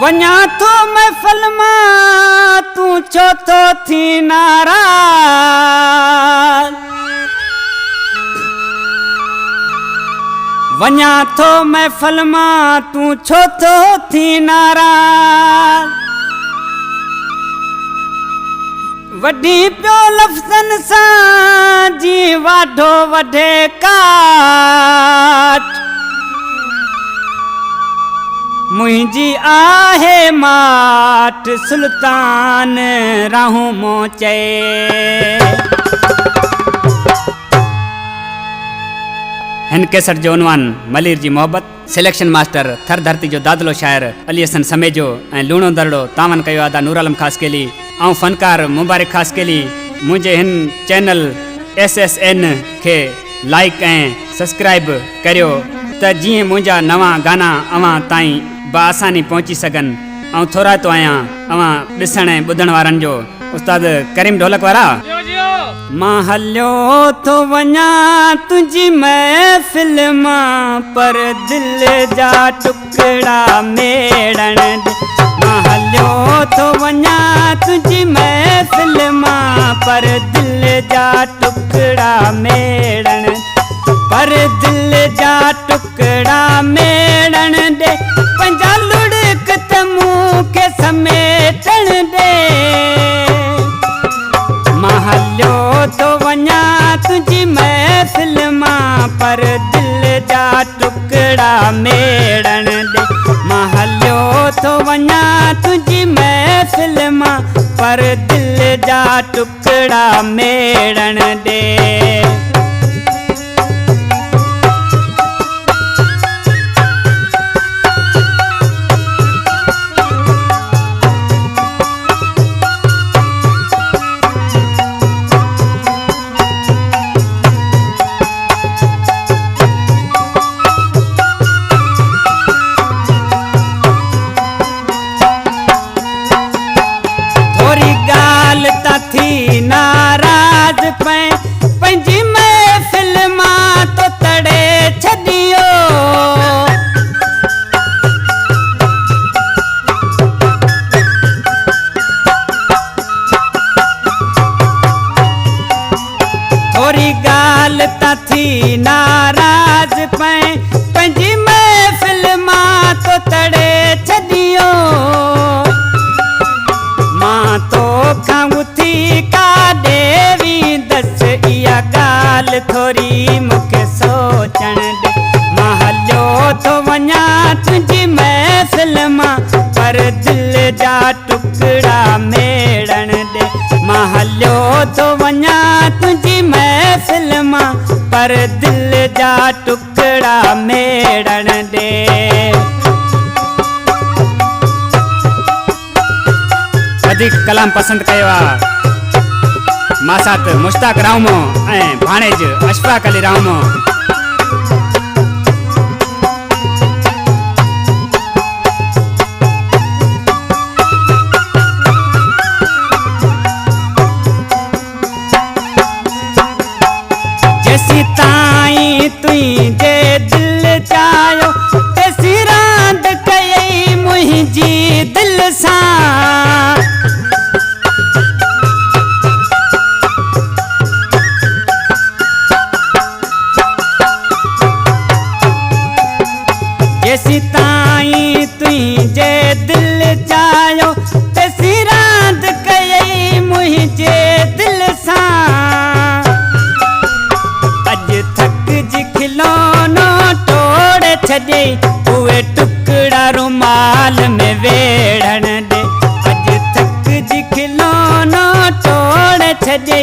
वञा थो महफ़िल मां तूं छो थो थी नाराज़। वञा थो महफ़िल मां तूं छो थो थी नाराज़। वॾी पियो लफ़्ज़नि सां जी वाढो वढे काट। मुंहिंजी आहे माट सुल्तान रहूं मो चए। हिन कैसेट जो उनवान मलीर जी मोहब्बत। सिलेक्शन मास्टर थर धरती जो दादलो शायर अली हसन समेजो ऐं लूणो दरड़ो तावन कयो अदा नूर आलम ख़ास केली ऐं फनकार मुबारक ख़ास केली। मुंहिंजे हिन चैनल SSN खे लाइक ऐं सब्सक्राइब करियो त जीअं मुंहिंजा नवां गाना अवां ताईं बआसानी पहुची सघनि। ऐं थोरा तो आहियां अवां ॾिसण ऐं ॿुधण वारनि जो। उस्ताद करीम ढोलक वारा। मां हलियो थो वञा तुंहिंजी महफ़िल मां पर दिलि जा टुकड़ा मेड़ण दे। मां हलियो थो वञा तुंहिंजी महफ़िल मां पर दिलि जा टुकड़ा मेड़ण पर दिलि जा टुकड़ा मेड़ण दे। पंहिंजा लुड़क त मूंखे समेटण दे। मां हलियो थो वञा तुंहिंजी महफ़िल मां पर दिलि जा टुकड़ा मेड़ण दे। मां हलियो थो वञा तुंहिंजी महफ़िल मां पर दिलि जा टुकड़ा मेड़ण दे। नाराज पंहिंजी महफ़िल मां तो तड़े छॾियो। थोरी ॻाल्हि त थी नाराज पंहिंजी महफ़िल मां तो तड़े छॾियो। मां तो खां उथी काॾे वेंदसि इहा ॻाल्हि थोरी मूंखे सोचण दे। मां हलियो थो वञा तुंहिंजी महफ़िल मां पर दिलि जा टुकड़ा मेड़ण दे। मां हलियो थो वञा तुंहिंजी महफ़िल मां पर दिलि जा टुकड़ा मेड़ण दे। वधीक कलाम पसंद कयो आहे मासात मुश्ताक राउमो ऐं भाणेज अशफाक अली राउमो। जेसी ताईं तुंहिंजे दिलि चाहियो तेसी रांदि कयई मुंहिंजी दिलि सां। जेसी ताईं तुंहिंजे दिलि चाहियो तेसी रांदि कयई मुंहिंजे दिलि सां। अॼु थकिजी खिलोनो टोड़े छॾे उहे टुकड़ा रुमाल में वेड़ण दे। अॼु थकिजी खिलोनो टोड़े छॾे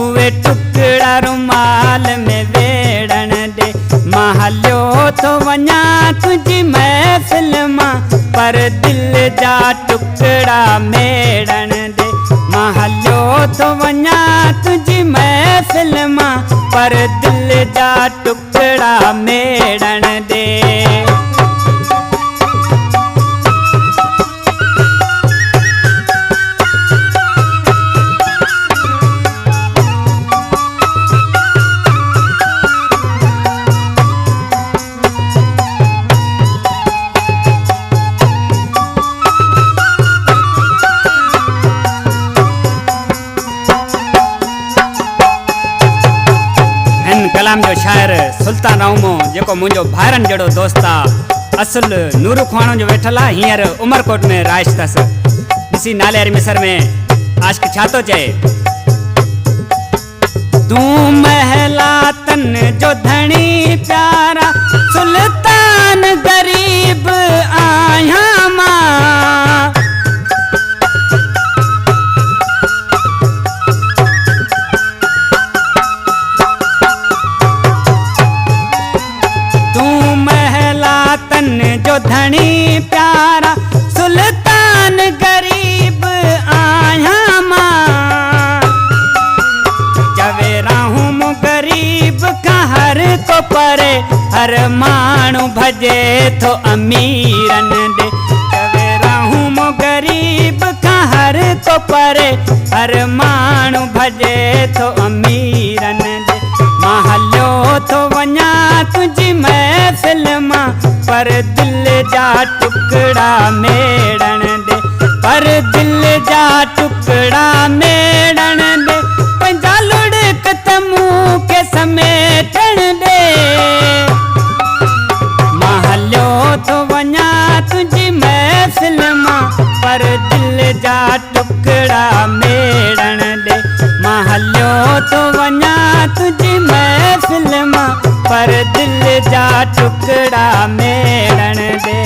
उहे टुकड़ा रुमाल में वेड़ण दे। मां हलियो थो वञा तुंहिंजी महफ़िल मां पर दिलि जा टुकड़ा मेड़ण दे। मां हलियो थो वञा तुंहिंजी महफ़िल मां पर दिलि जा टुकड़ा मेड़ण दे। कलाम जो शायर सुल्तान राउमो जेको मुंहिंजो भाइरनि जहिड़ो दोस्त आहे। असुल नूरू खुआणो जो वेठल आहे, हींअर उमरकोट में राइश अथसि। ॾिसी नाले वारी मिसर में आशिक़ छा थो चए। तूं महलातन जो धणी प्यारा सुल्तान गरीब आहियां मां। तूं महलातन जो धणी प्यारा सुल्तान गरीब आहियां मां। जवेरा हूँ मूं गरीब का हर को परे, हर माण्हू भजे थो अमीरनि ॾे। जवेरा हूँ मूं गरीब का हर को परे, हर माण्हू भजे थो अमीरनि ॾे। मां हलियो थो वञा तुंहिंजी महफ़िल मां, पर दिल जा टुकड़ा मेड़ण ॾे, पर दिल जा टुकड़ा मेड़ण ॾे। पंहिंजा लुड़क त मूं खे समेटण ॾे। मां हलियो थो वञा तुंहिंजी महफ़िल मां, पर दिल जा टुकड़ा मेड़ण ॾे। मां हलियो थो वञा तुंहिंजी महफ़िल मां, पर दिल जा टुकड़ा मेड़ण ॾे।